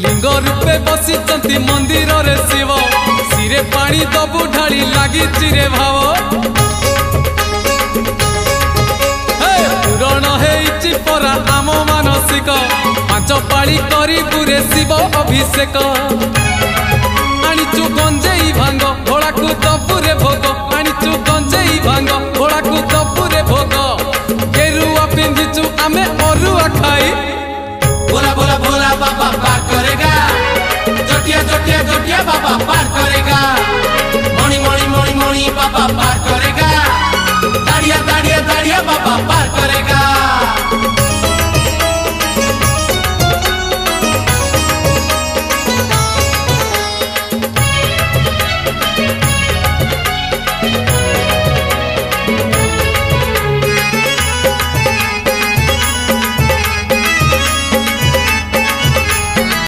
लिंग रूपे बसिचंती मंदिर रे शिव सिरे पानी दबु ढाली लागी चिरे भाव पूरण हेइछि परा आम मानसिक पांच पाली करी पुरे शिव अभिषेक आनिचु गंजेई भांग भोला को दबुरे भोग